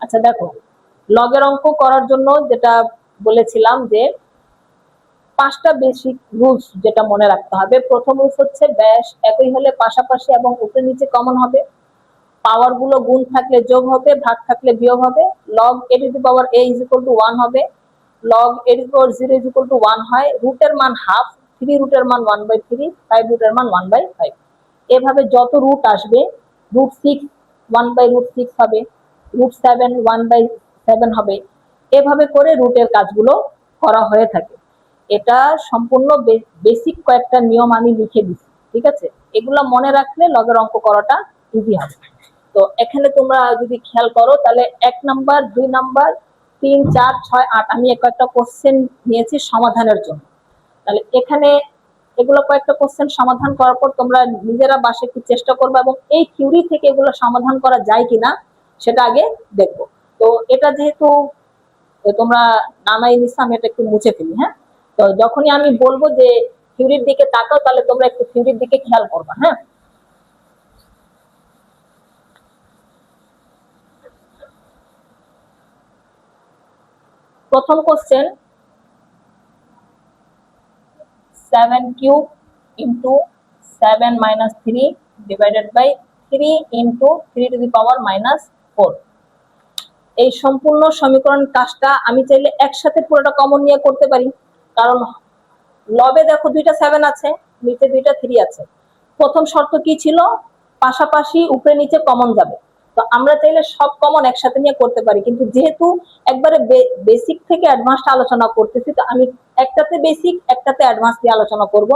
আচ্ছা দেখো, লগের অঙ্ক করার জন্য যেটা বলেছিলাম যে 5টা বেসিক রুলস যেটা মনে রাখতে হবে। প্রথম রুলস হচ্ছে ব্যাস একই হলে পাশাপাশি এবং উপরে নিচে কমন হবে, পাওয়ার গুলো গুণ থাকলে যোগ হবে, ভাগ থাকলে বিয়োগ হবে, log a two the power a is equal to 1 হবে, log a two the power 0 is equal to 1 হয়, রুটের মান হাফ, 3 রুটের মান 1/3, 5 রুটের মান 1/5। এভাবে যত রুট আসবে, √6 1/√6 হবে, √7 1/7 হবে, এভাবে করে রুটের কাজগুলো করা হয়ে থাকে। এটা সম্পূর্ণ বেসিক কয়েকটা নিয়ম আমি লিখে দিচ্ছি, ঠিক আছে? এগুলো মনে রাখলে লগের অঙ্ক করাটা ইজি হবে। তো এখানে তোমরা যদি খেয়াল করো তাহলে 1 নাম্বার, 2 নাম্বার, 3, 4, 6, 8 আমি কয়েকটা কোশ্চেন নিয়েছি সমাধানের জন্য। তাহলে এখানে এগুলো কয়েকটা কোশ্চেন সমাধান করার পর তোমরা নিজেরা বাসায় একটু চেষ্টা করবে এবং এই থিওরি থেকে এগুলো সমাধান করা যায় কিনা সেটা আগে দেখবো। তো এটা যেহেতু তোমরা নামাই নিচ্ছ, আমি এটা একটু মুছে ফেলি। হ্যাঁ, তো যখনই আমি বলবো যে থিওরির দিকে তাকাও, তাহলে তোমরা একটু থিওরির দিকে খেয়াল করবা। হ্যাঁ, প্রথম question, 7 cube into 7 minus 3 divided by 3 into 3 to the power minus 4। এই সম্পূর্ণ সমীকরণ কাজটা আমি চাইলে একসাথে পুরোটা কমন নিয়ে করতে পারি, কারণ লবে দেখো 2টা 7 আছে, নিচে 2টা 3 আছে। প্রথম শর্ত কি ছিল? পাশাপাশি উপরে নিচে কমন যাবে। তো আমরা চাইলে সব কমন একসাথে নিয়ে করতে পারি, কিন্তু যেহেতু একবারে বেসিক থেকে অ্যাডভান্সড আলোচনা করতেছি, তো আমি একটাতে বেসিক একটাতে অ্যাডভান্স দিয়ে আলোচনা করব।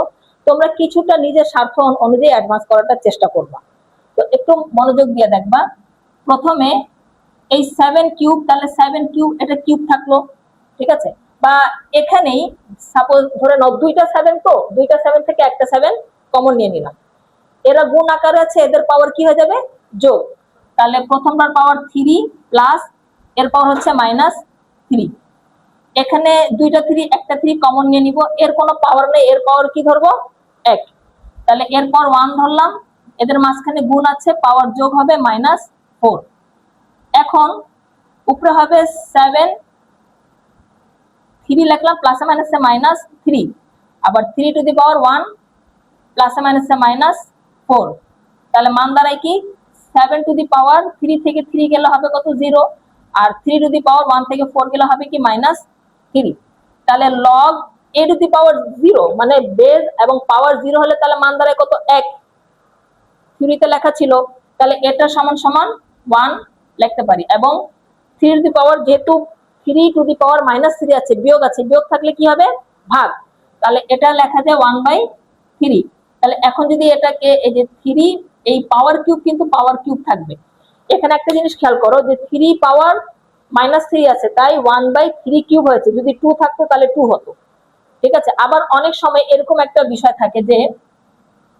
তোমরা কিছুটা নিজের স্বার্থ অনুযায়ী অ্যাডভান্স করাটা চেষ্টা করবা। তো একটু মনোযোগ দিয়ে দেখবা। প্রথমে এই 7 কিউব, তাহলে 7 কিউব এটা কিউব থাকলো, ঠিক আছে? বা এখানেই সাপোজ ধরে নাও 2টা 7, তো 2টা 7 থেকে একটা 7 কমন নিয়ে নিলাম। এরা গুণ আকারে আছে, এদের পাওয়ার কি হয়ে যাবে? যোগ। তাহলে প্রথমবার পাওয়ার 3 প্লাস এর পাওয়ার হচ্ছে -3। এখানে 2টা 3 একটা 3 কমন নিয়ে নিব, এর কোনো পাওয়ার নেই, এর পাওয়ার কি ধরবো? 1। তাহলে এর পাওয়ার 1 ধরলাম, এদের মাঝখানে গুণ আছে, পাওয়ার যোগ হবে -4। এখন উপরে হবে 7, 3 লিখলাম, প্লাসে মাইনাসে -3, আবার 3 টু দি পাওয়ার 1 প্লাসে মাইনাসে -4। তাহলে মান দাঁড়ায় কি? 7 টু দি পাওয়ার 3 থেকে 3 গেলে হবে কত? 0। আর 3 টু দি পাওয়ার 1 থেকে 4 গেলে হবে কি? -3। তাহলে লগ a টু দি পাওয়ার 0 মানে বেস এবং পাওয়ার 0 হলে তাহলে মান দাঁড়ায় কত? 1। থিওরিতে লেখা ছিল, তাহলে এটা সমান সমান 1 লিখতে পারি। এবং 3 টু দি পাওয়ার, যেহেতু 3 টু দি পাওয়ার -3 আছে, বিয়োগ আছে, বিয়োগ থাকলে কি হবে? ভাগ। তাহলে এটা লেখা যায় 1/3। তাহলে এখন যদি এটাকে এই যে 3, এই পাওয়ার কিউব কিন্তু পাওয়ার কিউব থাকবে। এখানে একটা জিনিস খেয়াল করো যে 3 পাওয়ার -3 আছে, তাই 1/3 কিউব হয়েছে। যদি 2 থাকতো তাহলে 2 হতো, ঠিক আছে? আবার অনেক সময় এরকম একটা বিষয় থাকে যে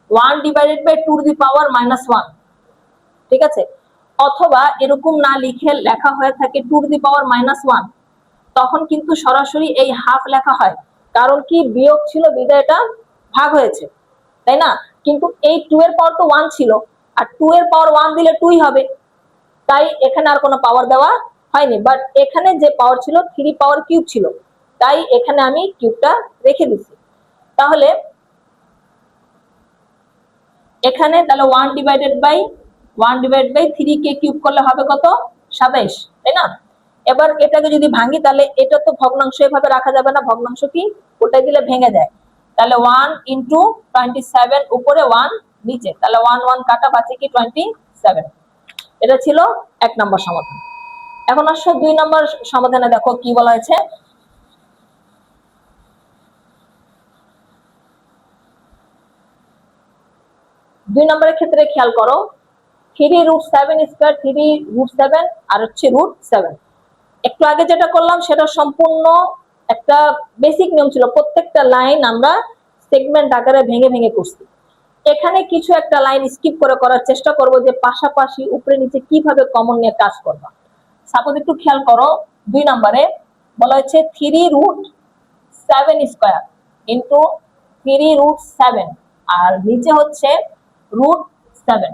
1 divided by 2 to the power -1, ঠিক আছে? অথবা এরকম না লিখে লেখা হয়ে থাকে 2 টু দি পাওয়ার -1, তখন কিন্তু সরাসরি এই হাফ লেখা হয়। কারণ কি? বিয়োগ ছিল বিধায় এটা ভাগ হয়েছে, তাই না? কিন্তু এই 2 এর পাওয়ার তো 1 ছিল, আর 2 এর পাওয়ার 1 দিলে 2ই হবে, তাই এখানে আর কোনো পাওয়ার দেওয়া হয়নি। বাট এখানে যে পাওয়ার ছিল 3 পাওয়ার কিউব ছিল, তাই এখানে আমি কিউবটা রেখে দিচ্ছি। তাহলে এখানে তাহলে 1 ডিভাইডেড বাই 3 কে কিউব করলে হবে কত? 27, তাই না? এবার এটাকে যদি ভাঙি, তাহলে এটা তো ভগ্নাংশ এভাবে রাখা যাবে না, ভগ্নাংশ কি ওটাই দিলে ভেঙে যায়। তাহলে 1 ইন্টু 27, উপরে 1 নিচে, তাহলে 1 1 কাটা, বাঁচে কি? 27। এটা ছিল 1 নম্বর সমাধান। এখন আসো 2 নম্বর সমাধানে, দেখো কি বলা হয়েছে। 2 নম্বরের ক্ষেত্রে খেয়াল করো, 3√7 স্কয়ার, 3√7 আর হচ্ছে √7। একটু আগে যেটা করলাম সেটা সম্পূর্ণ একটা বেসিক নিয়ম ছিল, প্রত্যেকটা লাইন আমরা সেগমেন্ট আকারে ভেঙে ভেঙে করছি। এখানে কিছু একটা লাইন স্কিপ করে করার চেষ্টা করব যে পাশাপাশি উপরে নিচে কিভাবে কমন নিয়ে কাজ করবা। সাপোজ একটু খেয়াল করো, 2 নম্বরে বলা হয়েছে 3√7 স্কয়ার ইন্টু 3√7, আর নিচে হচ্ছে √7।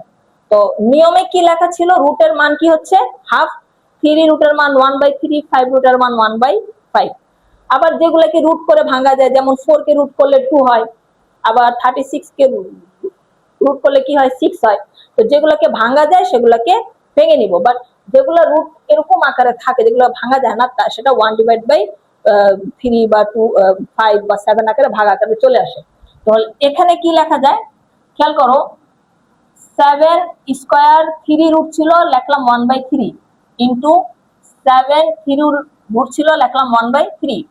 তো নিয়মে কি লেখা ছিল? রুটের মান কি হচ্ছে? হাফ, 3 রুটের মান 1/3, 5 রুটের মান 1/5। আবার যেগুলোকে রুট করে ভাঙা যায়, যেমন 4 কে রুট করলে 2 হয়, আবার 36 কে রুট করলে কি হয় 6 হয়। তো যেগুলোকে ভাঙা যায় সেগুলোকে ভেঙে নিব, বাট যেগুলো রুট এরকম আকারে থাকে যেগুলো ভাঙা যায় না, সেটা 1/3 বা 2, 5 বা 7 আকারে ভাগ আকারে চলে আসে। তো এখানে কি লেখা যায় খেয়াল করো, 7 স্কয়ার 3 রুট ছিল, লিখলাম 1/3, ইন্টু 7 3 রুট ছিল, লিখলাম 1/3।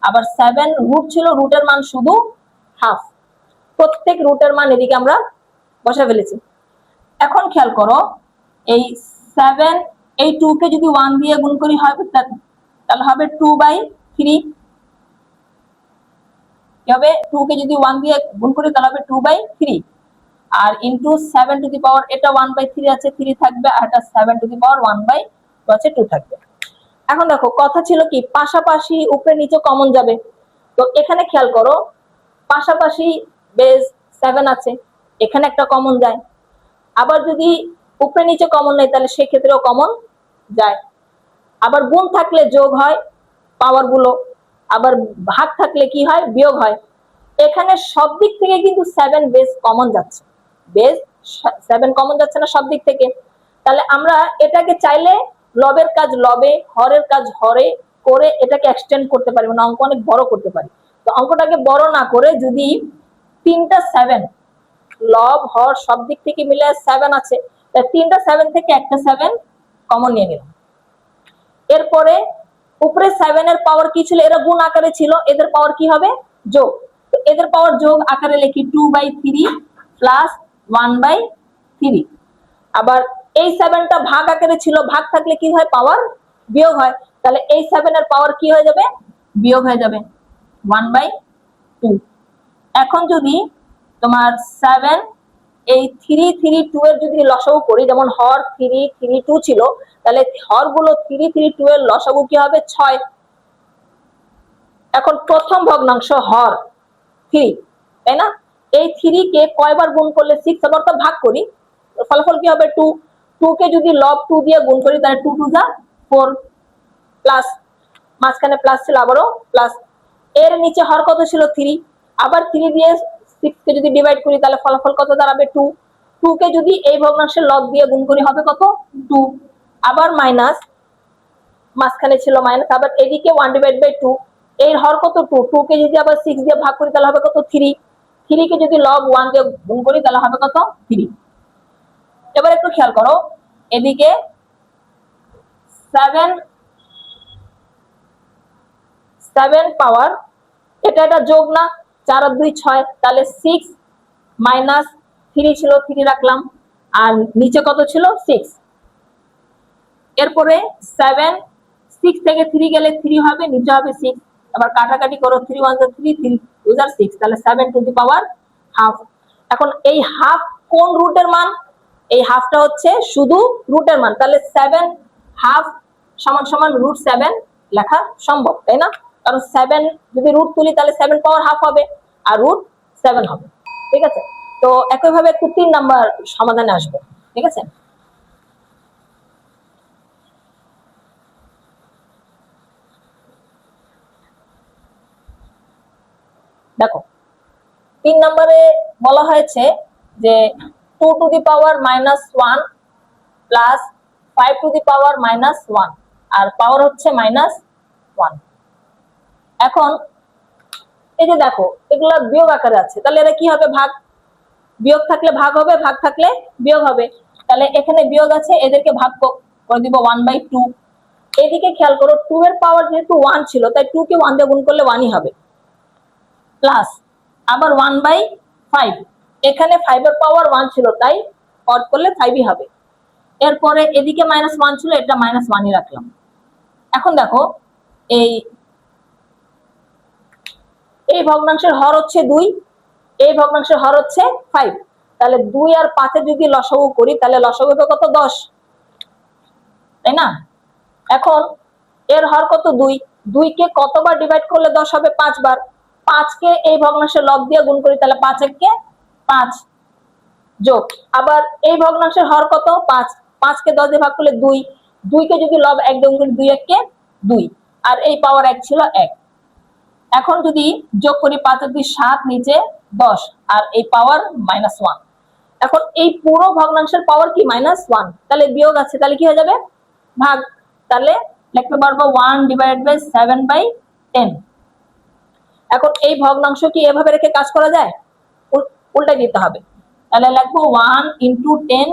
আবার 7 রুট ছিল, রুটের মান শুধু হাফ। প্রত্যেক রুটের মান এদিকে আমরা বসে ফেলেছি। এখন খেয়াল করো, এই 7 এই 2 কে যদি 1 দিয়ে গুণ করি হবে তাহলে হবে 2/3। কি হবে, 2 কে যদি 1 দিয়ে গুণ করি তাহলে হবে 2/3। আর ইনটু 7 টু দি পাওয়ার, এটা 1/3 আছে, 3 থাকবে, আর এটা 7 টু দি পাওয়ার 1/2 থাকবে। এখন দেখো কথা ছিল কি পাশাপাশি উপরে নিচে কমন যাবে। তো এখানে খেয়াল করো, পাশাপাশি বেস 7 আছে, এখানে একটা কমন যায়। আবার যদি উপরে নিচে কমন নেই তাহলে সেক্ষেত্রেও কমন যায়। আবার গুণ থাকলে যোগ হয় পাওয়ার গুলো, আবার ভাগ থাকলে কি হয় বিয়োগ হয়। এখানে সব দিক থেকে কিন্তু 7 বেস কমন যাচ্ছে, বেস 7 কমন যাচ্ছে না সব দিক থেকে। তাহলে আমরা এটাকে চাইলে লবের কাজ লবে, হরের কাজ হরে করে এটাকে এক্সটেন্ড করতে পারি, মানে অঙ্ক অনেক বড় করতে পারি। তো অঙ্কটাকে বড় না করে যদি 3টা 7 লব হর সব দিক থেকে মিলে 7 আছে, তাই 3টা 7 থেকে একটা 7 কমন নিয়ে নিলাম। এরপরে উপরে 7 এর পাওয়ার কি ছিল, এরা গুণ আকারে ছিল, এদের পাওয়ার কি হবে যোগ। তো এদের পাওয়ার যোগ আকারে লিখি 2/3 প্লাস 1/3। আবার এই 7টা ভাগ আকারে ছিল, ভাগ থাকলে কি হয় পাওয়ার বিয়োগ হয়, তাহলে এই 7 এর পাওয়ার কি হয়ে যাবে বিয়োগ হয়ে যাবে 1/2। এখন যদি তোমার 7 এই 3 3 2 এর যদি লসাগু করি, যেমন হর 3 3 2 ছিল, তাহলে হর গুলো 3 3 2 এর লসাগু কি হবে 6। এখন প্রথম ভগ্নাংশ হর 3, তাই না? এই 3 কে কয়বার গুণ করলে 6 হবে, অর্থাৎ ভাগ করি, ফলাফল কি হবে 2। 2 কে যদি লব 2 দিয়ে গুণ করি তাহলে 2 2 যা 4, প্লাস মাঝখানে প্লাস ছিল আবারও প্লাস। এর নিচে হর কত ছিল 3, আবার 3 দিয়ে 6 কে যদি ডিভাইড করি তাহলে ফলাফল কত দাঁড়াবে 2। 2 কে যদি এই ভগ্নাংশের লব দিয়ে গুণ করি হবে কত 2, আবার মাইনাস, মাঝখানে ছিল মাইনাস, আবার এদিকে 1/2। এর হর কত 2, 2 কে যদি আবার 6 দিয়ে ভাগ করি তাহলে হবে কত 3, 3 কে যদি লব 1 দিয়ে গুণ করি তাহলে হবে কত 3। এবার একটু খেয়াল করো, এদিকে 7 পাওয়ার, এটা যোগ না, 4 আর 2 6, তাহলে 6 মাইনাস 3 ছিল 3 রাখলাম, আর নিচে কত ছিল 6। এরপরে 7 6 থেকে 3 গেলে 3 হবে, নিচে হবে 6। আবার কাটাকাটি করো, 3 1 3 3 2 6, তাহলে 7 টু দি পাওয়ার হাফ। এখন এই হাফ কোন রুটের মান, এই হাফটা হচ্ছে শুধু রুটের মান, তাহলে 7 হাফ সমান সমান √7 লেখা সম্ভব, তাই না? কারণ 7 যদি রুট তুলি তাহলে 7 পাওয়ার হাফ হবে আর √7 হবে। ঠিক আছে, তো একইভাবে একটু 3 নাম্বার সমাধানে আসবো। ঠিক আছে, দেখো 3 নম্বরে বলা হয়েছে যে 2 to the power -1 plus 5 to the power -1, আর পাওয়ার হচ্ছে -1। এখন এই যে দেখো এগুলা বিয়োগ আকারে আছে, তাহলে এরা কি হবে ভাগ, বিয়োগ থাকলে ভাগ হবে, ভাগ থাকলে বিয়োগ হবে। তাহলে এখানে বিয়োগ আছে, এদেরকে ভাগ করে দিব 1/2। এদিকে খেয়াল করো 2 এর পাওয়ার যেহেতু 1 ছিল তাই 2 কে 1 দিয়ে গুণ করলে 1ই হবে, প্লাস আবার 1/5, এখানে 5 এর পাওয়ার 1 ছিল তাই অড করলে 5ই হবে। এরপরে এদিকে -1 ছিল, এটা -1ই রাখলাম। এখন দেখো এই ভগ্নাংশের হর হচ্ছে 2, এই ভগ্নাংশের হর হচ্ছে 5, তাহলে 2 আর 5 এর যদি লসাগু করি তাহলে লসাগু হবে কত 10, তাই না? এখন এর হর কত 2, 2 কে কতবার ডিভাইড করলে 10 হবে 5 বার। 5 কে এই ভগ্নাংশের লব দিয়ে গুণ করি তাহলে 5 1 কে 5 যোগ, আবার এই ভগ্নাংশের হর কত 5, 5 কে 10 দিয়ে ভাগ করলে 2, 2 কে যদি লব 1 গুণ করি 2 1 কে 2, আর এই পাওয়ার 1 ছিল 1। এখন যদি যোগ করি 5 আর 2 7, নিচে 10, আর এই পাওয়ার -1। এখন এই পুরো ভগ্নাংশের পাওয়ার কি -1, তাহলে বিয়োগ আছে, তাহলে কি হয়ে যাবে ভাগ। তাহলে লিখতে পারবো 1/7/10। এখন এই ভগ্নাংশ কি এভাবে রেখে কাজ করা যায়? উল্টা দিতে হবে। তাহলে লিখবো 1 × 10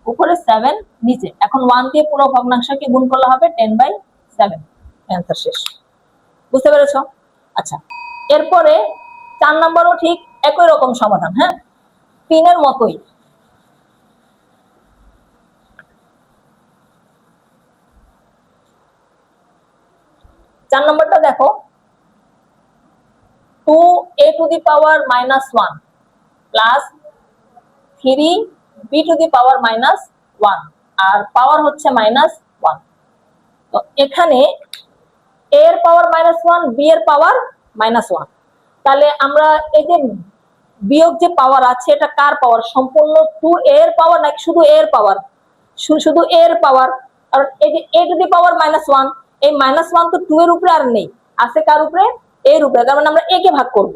উপরে 7 নিচে। এখন 1 দিয়ে পুরো ভগ্নাংশকে গুণ করলে হবে 10/7। অ্যান্সার শেষ। বুঝতে পেরেছো? আচ্ছা, এরপরে 4 নম্বরও ঠিক একই রকম সমাধান। হ্যাঁ, 3 এর মতোই। চার নম্বরটা দেখো, 2a to the power -1 plus 3b to the power -1, আর পাওয়ার হচ্ছে -1। তো এখানে a এর পাওয়ার -1, b এর পাওয়ার -1। তাহলে আমরা এই যে বিয়োগ যে পাওয়ার আছে, এটা কার পাওয়ার? সম্পূর্ণ 2a এর পাওয়ার নাকি শুধু a এর পাওয়ার? শুধু a এর পাওয়ার। আর এই যে a to the power -1, এই -1 তো 2 এর উপরে আর নেই, আছে কার উপরে? a এর উপরে। তার মানে আমরা a কে ভাগ করব।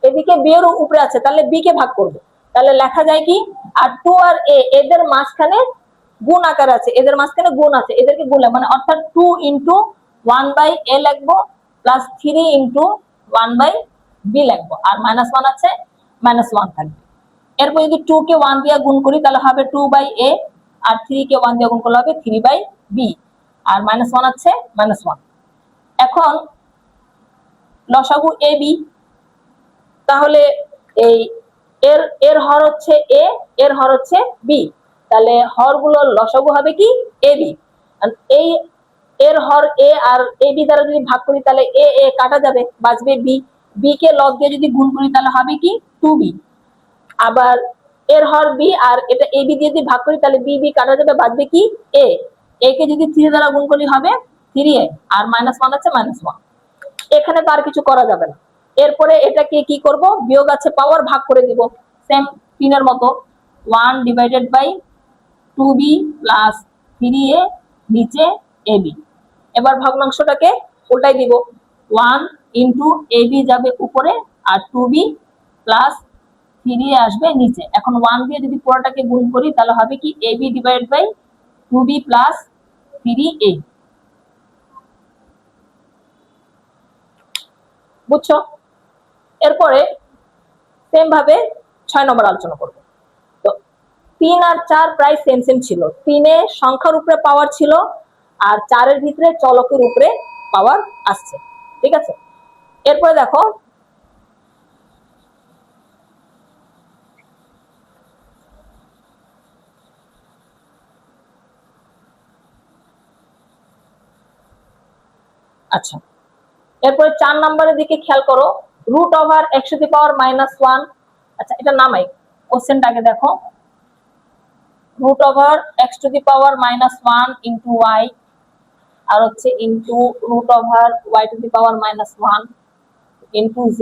এদিকে b এর উপরে আছে, তাহলে b কে ভাগ করব। তাহলে লেখা যায় কি, আর 2 আর a এদের মাঝখানে গুণ আকার আছে, এদের মাঝখানে গুণ আছে, এদেরকে গুণলে মানে অর্থাৎ 2 × 1/a লিখবো প্লাস 3 × 1/b লিখবো, আর -1 আছে, -1 থাকবে। এরপর যদি 2 কে 1 দিয়ে গুণ করি তাহলে হবে 2/a, আর 3 কে 1 দিয়ে গুণ করলে হবে 3/b, আর -1 আছে, -1। এখন লসাগু ab, তাহলে এই এর হর হচ্ছে a, এর হর হচ্ছে b, তাহলে হরগুলোর লসাগু হবে কি ab। এই এর হর a আর ab দ্বারা যদি ভাগ করি তাহলে a কাটা যাবে, বাঁচবে b। b কে লব দিয়ে যদি গুণ করি তাহলে হবে কি 2b। আবার এর হর b আর এটা ab দিয়ে যদি ভাগ করি তাহলে b কাটা যাবে, বাঁচবে কি a। a কে যদি 3 দ্বারা গুণ করি হবে 3a, আর -1 আছে, -1। এখানে তো আর কিছু করা যাবে না। এরপরে এটাকে কি করব, বিয়োগ আছে, পাওয়ার ভাগ করে দিব, সেম 3 এর মতো। 1/2b প্লাস 3a নিচে ab। এবার ভগ্নাংশটাকে উল্টাই দিব, 1 × ab যাবে উপরে, আর 2b প্লাস 3a আসবে নিচে। এখন 1 দিয়ে যদি পুরোটাকে গুণ করি তাহলে হবে কি ab/2b প্লাস 3a। বুঝছো? এরপরে সেম ভাবে 6 নম্বর আলোচনা করব। তো 3 আর 4 প্রায় সেম সেম ছিল। 3 এ সংখ্যার উপরে পাওয়ার ছিল, আর 4 এর ভিতরে চলকের উপরে পাওয়ার আসছে। ঠিক আছে, এরপরে দেখো, আচ্ছা, এরপরে 4 নম্বরের দিকে খেয়াল করো, √(x⁻⁻1)। আচ্ছা, এটা নামাই, কোশ্চেনটাকে দেখো, √(x⁻⁻1 × y, আর হচ্ছে ইনটু √(y⁻1 × z,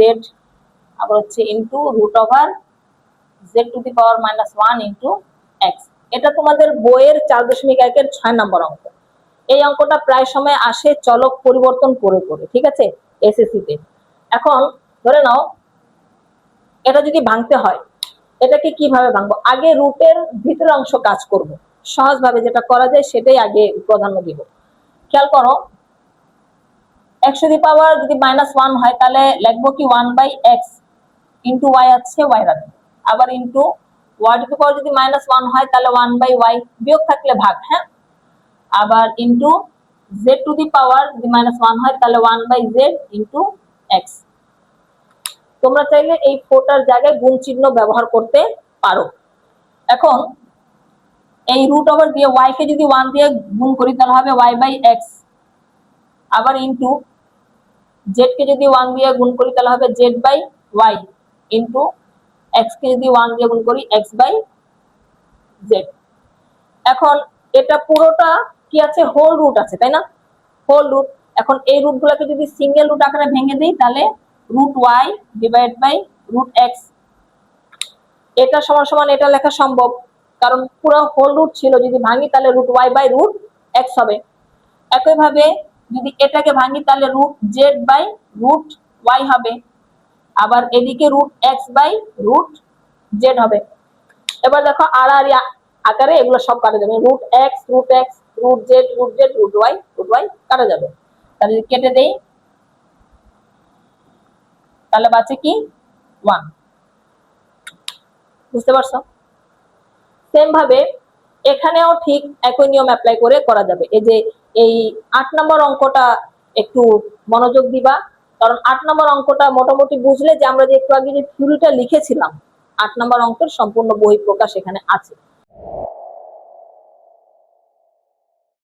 আবার হচ্ছে ইনটু √(z⁻1 × x। এটা তোমাদের বইয়ের 4.1-এর 6 নম্বর অঙ্ক। এই অঙ্কটা প্রায় সময় আসে চলক পরিবর্তন করে করে, ঠিক আছে, এসএসসি তে। এখন ধরে নাও এটা যদি ভাঙতে হয়, এটাকে কিভাবে ভাঙবো? আগে রুটের ভিতরের অংশ কাজ করব, সহজভাবে যেটা করা যায় সেটাই আগে প্রাধান্য দিব। খেয়াল করো, x⁻ যদি -1 হয় তাহলে লিখবো কি 1/x × y আছে, y রাখবো, আবার ইনটু y⁻ যদি -1 হয় তাহলে 1/y, বিয়োগ থাকলে ভাগ, হ্যাঁ, আবার ইনটু z⁻ যদি -1 হয় তাহলে 1/z × x। তোমরা চাইলে এই 4টার জায়গায় গুণ চিহ্ন ব্যবহার করতে পারো। এখন এই √ওভার দিয়ে y কে যদি 1 দিয়ে গুণ করি তাহলে হবে y/x, আবার ইনটু z কে যদি 1 দিয়ে গুণ করি তাহলে হবে z/y, ইনটু x কে যদি 1 দিয়ে গুণ করি x/z। এখন এটা পুরোটা কি আছে, হোল রুট আছে, তাই না, হোল রুট। এখন এই রুট গুলাকে যদি সিঙ্গেল রুট আকারে ভেঙে দিই তাহলে √y / √x, এটা সমান সমান এটা লেখা সম্ভব, কারণ পুরো হোল রুট ছিল, যদি ভাঙি তাহলে √y / এক্স হবে। একইভাবে যদি এটাকে ভাঙি তাহলে root Z by root Y হবে, আবার এদিকে root X by root Z হবে। এবার দেখো আড়াআড়ি আকারে এগুলো সব কাটা যাবে, root X root Z root Y কাটা যাবে। তাহলে যদি কেটে দেই তাহলে বাঁচে কি 1। বুঝতে পারছো? সেম ভাবে এখানেও ঠিক একই নিয়ম অ্যাপ্লাই করে করা যাবে। এই যে এই 8 নম্বর অঙ্কটা একটু মনোযোগ দিবা, কারণ 8 নম্বর অঙ্কটা মোটামুটি বুঝলে যে আমরা যে একটু আগে যে থিওরিটা লিখেছিলাম 8 নম্বর অঙ্কের সম্পূর্ণ বই প্রকাশ এখানে আছে।